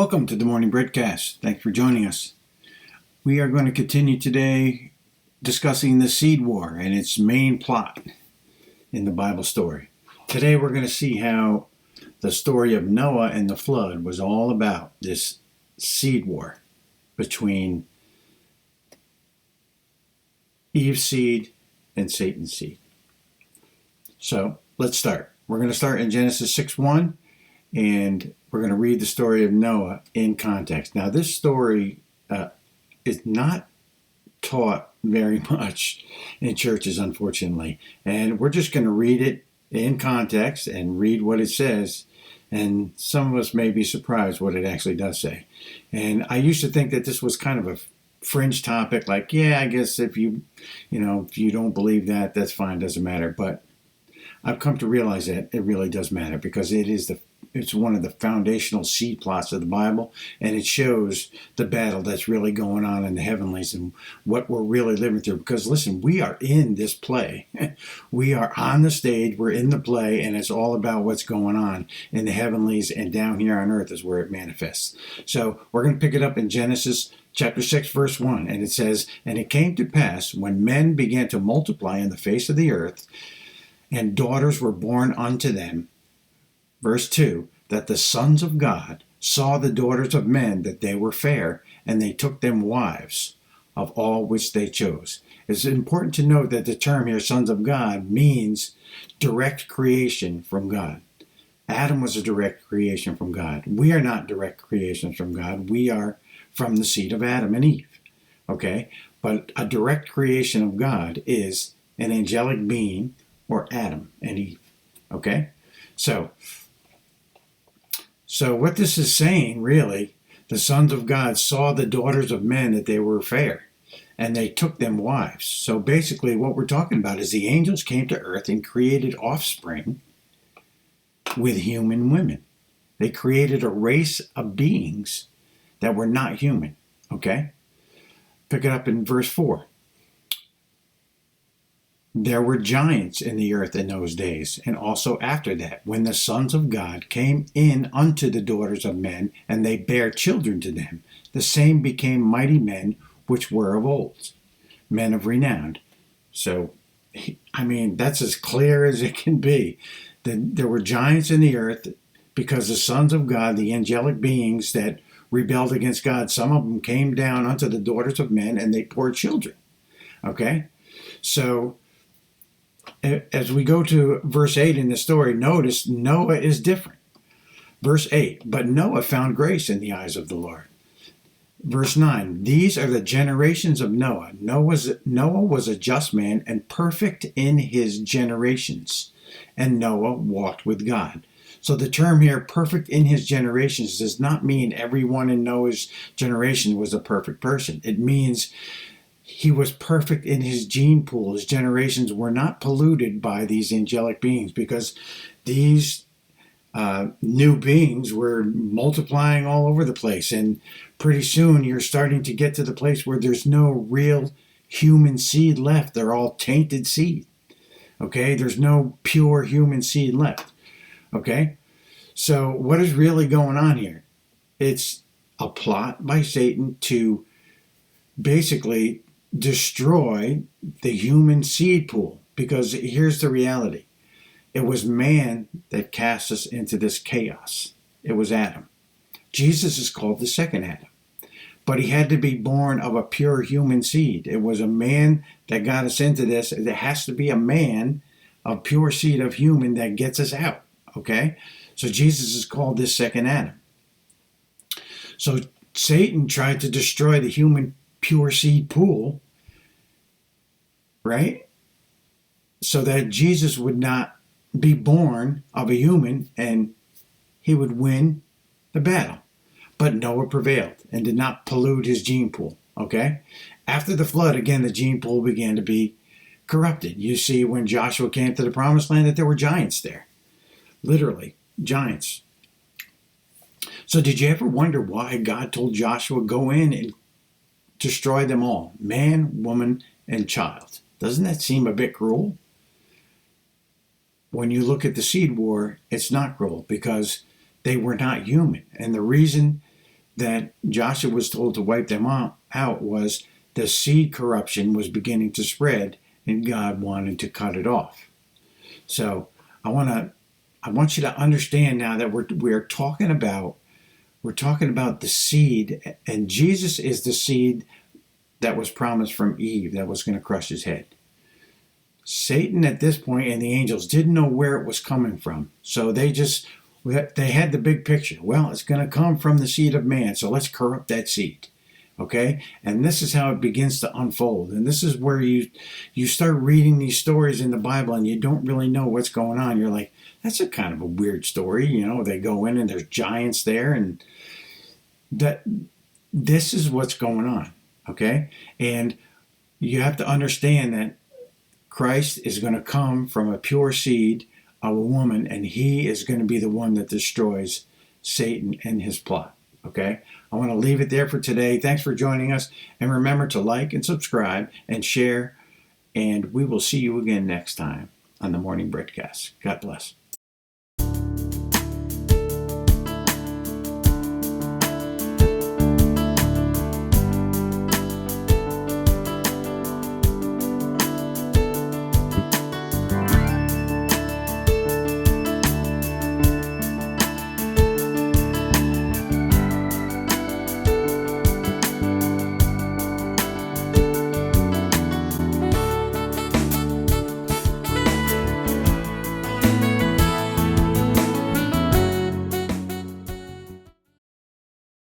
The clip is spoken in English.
Welcome to the morning BreadCast. Thanks for joining us. We are going to continue today discussing the seed war and its main plot in the Bible story. Today we're going to see how the story of Noah and the flood was all about this seed war between Eve's seed and Satan's seed. So let's start. We're going to start in Genesis 6:1, and we're going to read the story of Noah in context. Now, this story is not taught very much in churches, unfortunately. And we're just going to read it in context and read what it says. And some of us may be surprised what it actually does say. And I used to think that this was kind of a fringe topic, like, yeah, I guess if you don't believe that, that's fine, doesn't matter. But I've come to realize that it really does matter, because it's one of the foundational seed plots of the Bible, and it shows the battle that's really going on in the heavenlies and what we're really living through. Because listen, we are in this play. We are on the stage, we're in the play, and it's all about what's going on in the heavenlies, and down here on earth is where it manifests. So we're going to pick it up in Genesis chapter 6, verse 1, and it says, "And it came to pass, when men began to multiply on the face of the earth, and daughters were born unto them," verse 2, "that the sons of God saw the daughters of men, that they were fair, and they took them wives of all which they chose." It's important to note that the term here, sons of God, means direct creation from God. Adam was a direct creation from God. We are not direct creations from God. We are from the seed of Adam and Eve. Okay? But a direct creation of God is an angelic being, or Adam and Eve. Okay? So what this is saying, really, the sons of God saw the daughters of men, that they were fair, and they took them wives. So basically what we're talking about is the angels came to earth and created offspring with human women. They created a race of beings that were not human. Okay? Pick it up in verse 4. "There were giants in the earth in those days, and also after that, when the sons of God came in unto the daughters of men, and they bare children to them. The same became mighty men which were of old, men of renown." So, that's as clear as it can be. There were giants in the earth because the sons of God, the angelic beings that rebelled against God, some of them came down unto the daughters of men, and they bore children. Okay? So, as we go to verse 8 in the story, notice Noah is different. Verse 8, "But Noah found grace in the eyes of the Lord." Verse 9, "These are the generations of Noah. Noah was a just man and perfect in his generations, and Noah walked with God." So the term here, perfect in his generations, does not mean everyone in Noah's generation was a perfect person. It means he was perfect in his gene pool. His generations were not polluted by these angelic beings, because these new beings were multiplying all over the place. And pretty soon you're starting to get to the place where there's no real human seed left. They're all tainted seed. Okay? There's no pure human seed left. Okay? So what is really going on here? It's a plot by Satan to basically destroy the human seed pool. Because here's the reality. It was man that cast us into this chaos. It was Adam. Jesus is called the second Adam. But he had to be born of a pure human seed. It was a man that got us into this. There has to be a man of pure seed of human that gets us out. Okay? So Jesus is called this second Adam. So Satan tried to destroy the human pure seed pool, right? So that Jesus would not be born of a human and he would win the battle. But Noah prevailed and did not pollute his gene pool. Okay? After the flood, again, the gene pool began to be corrupted. You see, when Joshua came to the promised land, that there were giants there. Literally, giants. So did you ever wonder why God told Joshua, go in and destroy them all? Man, woman, and child. Doesn't that seem a bit cruel? When you look at the seed war, it's not cruel, because they were not human. And the reason that Joshua was told to wipe them out was the seed corruption was beginning to spread, and God wanted to cut it off. So I want you to understand now that we're talking about the seed, and Jesus is the seed that was promised from Eve that was going to crush his head. Satan at this point and the angels didn't know where it was coming from, so they had the big picture. Well, it's going to come from the seed of man, so let's corrupt that seed. Okay? And this is how it begins to unfold. And this is where you start reading these stories in the Bible and you don't really know what's going on. You're like, that's a kind of a weird story. They go in and there's giants there, and this is what's going on. Okay? And you have to understand that Christ is going to come from a pure seed of a woman, and he is going to be the one that destroys Satan and his plot. Okay? I want to leave it there for today. Thanks for joining us, and remember to like and subscribe and share, and we will see you again next time on the Morning BreadCast. God bless.